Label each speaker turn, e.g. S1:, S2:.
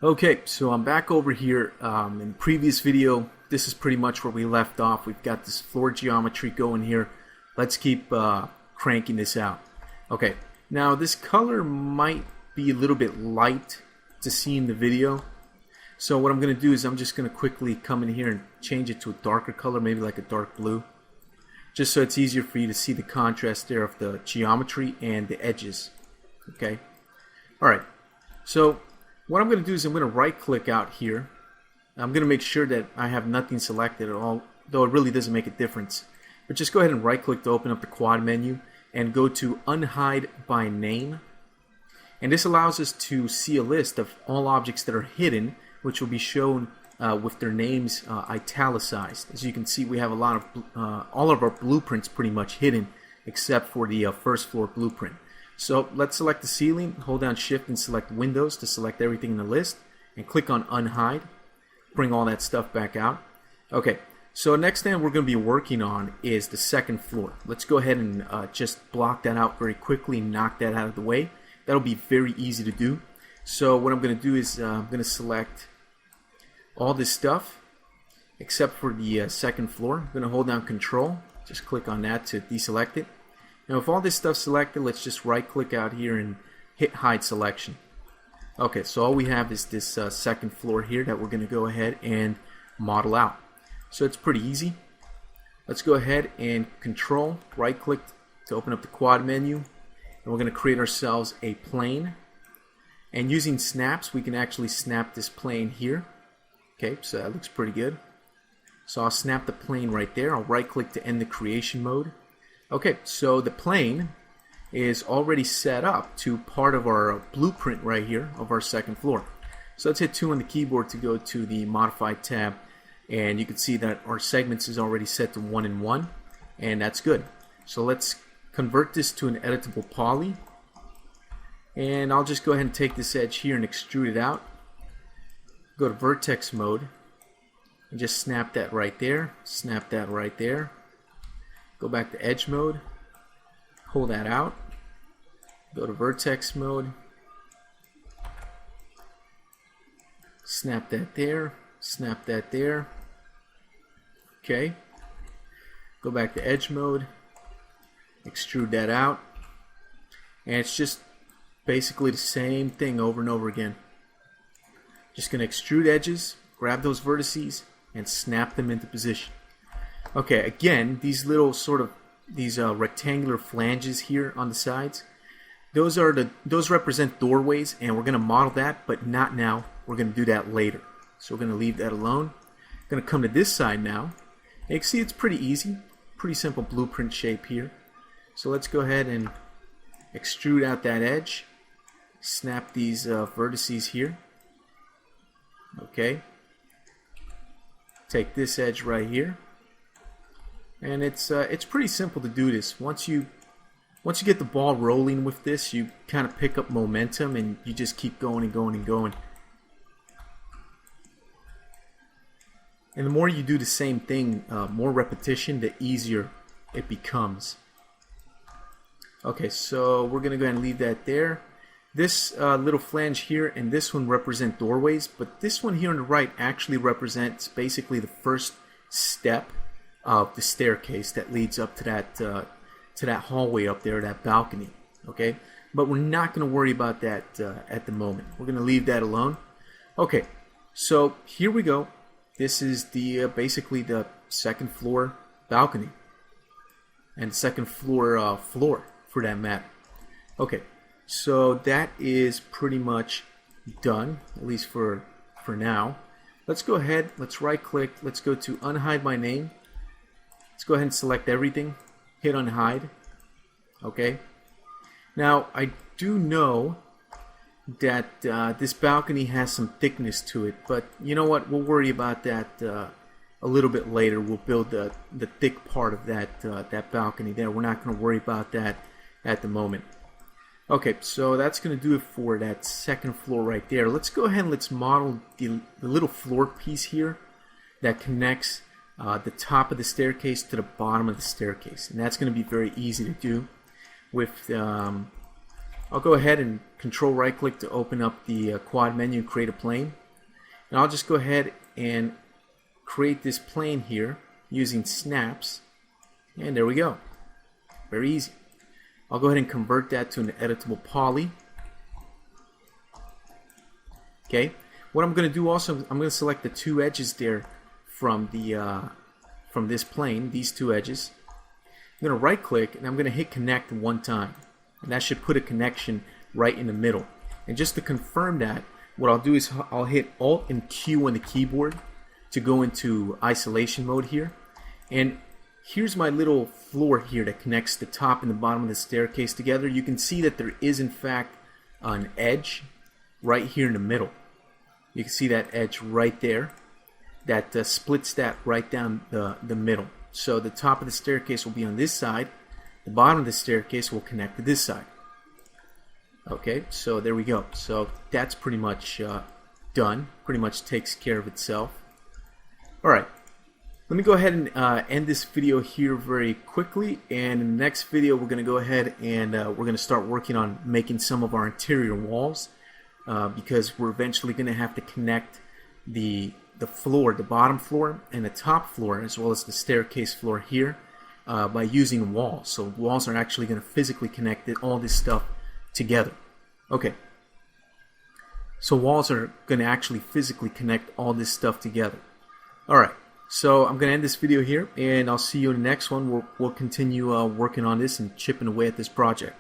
S1: Okay, so I'm back over here. In the previous video, this is pretty much where we left off. We've got this floor geometry going here. Let's keep cranking this out. Okay, now this color might be a little bit light to see in the video. So what I'm going to do is I'm just going to quickly come in here and change it to a darker color, maybe like a dark blue. Just so it's easier for you to see the contrast there of the geometry and the edges. Okay, alright, so what I'm going to do is I'm going to right click out here. I'm going to make sure that I have nothing selected at all, though it really doesn't make a difference. But just go ahead and right click to open up the quad menu and go to unhide by name. And this allows us to see a list of all objects that are hidden, which will be shown with their names italicized. As you can see, we have a lot of all of our blueprints pretty much hidden except for the first floor blueprint. So let's select the ceiling, hold down shift and select Windows to select everything in the list, and click on unhide. Bring all that stuff back out. Okay, so next thing we're going to be working on is the second floor. Let's go ahead and just block that out very quickly, knock that out of the way. That'll be very easy to do. So what I'm going to do is I'm going to select all this stuff except for the second floor. I'm going to hold down Control, just click on that to deselect it. Now with all this stuff selected, let's just right click out here and hit hide selection. Okay, so all we have is this second floor here that we're going to go ahead and model out. So it's pretty easy. Let's go ahead and Control, right click to open up the quad menu, and we're going to create ourselves a plane. And using snaps, we can actually snap this plane here. Okay, so that looks pretty good. So I'll snap the plane right there. I'll right click to end the creation mode. Okay, so the plane is already set up to part of our blueprint right here of our second floor. So let's hit 2 on the keyboard to go to the modified tab, and you can see that our segments is already set to 1 and 1, and that's good. So let's convert this to an editable poly, and I'll just go ahead and take this edge here and extrude it out. Go to vertex mode and just snap that right there, snap that right there. Go back to edge mode, pull that out, go to vertex mode, snap that there, snap that there. Okay, go back to edge mode, extrude that out, and it's just basically the same thing over and over again. Just going to extrude edges, grab those vertices, and snap them into position. Okay, again, these little sort of rectangular flanges here on the sides, those represent doorways, and we're going to model that, but not now. We're going to do that later. So we're going to leave that alone. Going to come to this side now. And you can see it's pretty easy, pretty simple blueprint shape here. So let's go ahead and extrude out that edge, snap these vertices here. Okay, take this edge right here. And it's pretty simple to do this. Once you get the ball rolling with this, you kind of pick up momentum and you just keep going and going and going. And the more you do the same thing, more repetition, the easier it becomes. Okay, so we're going to go ahead and leave that there. This little flange here and this one represent doorways, but this one here on the right actually represents basically the first step of the staircase that leads up to that hallway up there, that balcony. Okay, but we're not going to worry about that at the moment. We're going to leave that alone. Okay, so here we go. This is the basically the second floor balcony and second floor floor for that matter. Okay, so that is pretty much done, at least for now. Let's go ahead. Let's right click. Let's go to unhide by name. Let's go ahead and select everything, hit unhide. Okay. Now I do know that this balcony has some thickness to it, but you know what? We'll worry about that a little bit later. We'll build the thick part of that balcony there. We're not going to worry about that at the moment. Okay, so that's going to do it for that second floor right there. Let's go ahead and let's model the little floor piece here that connects the top of the staircase to the bottom of the staircase, and that's going to be very easy to do with I'll go ahead and control right click to open up the quad menu and create a plane. And I'll just go ahead and create this plane here using snaps. And there we go. Very easy. I'll go ahead and convert that to an editable poly. Okay. What I'm going to do also, I'm going to select the two edges there from this plane, these two edges. I'm going to right click and I'm going to hit connect one time. And that should put a connection right in the middle. And just to confirm that, what I'll do is I'll hit Alt and Q on the keyboard to go into isolation mode here. And here's my little floor here that connects the top and the bottom of the staircase together. You can see that there is in fact an edge right here in the middle. You can see that edge right there that splits that right down the middle. So the top of the staircase will be on this side. The bottom of the staircase will connect to this side. Okay, so there we go. So that's pretty much done. Pretty much takes care of itself. Alright, let me go ahead and end this video here very quickly. And in the next video we're going to go ahead and we're going to start working on making some of our interior walls. Because we're eventually going to have to connect the floor, the bottom floor and the top floor, as well as the staircase floor here by using walls. So walls are actually going to physically connect all this stuff together. Okay. So walls are going to actually physically connect all this stuff together. Alright. So I'm going to end this video here and I'll see you in the next one. We'll continue working on this and chipping away at this project.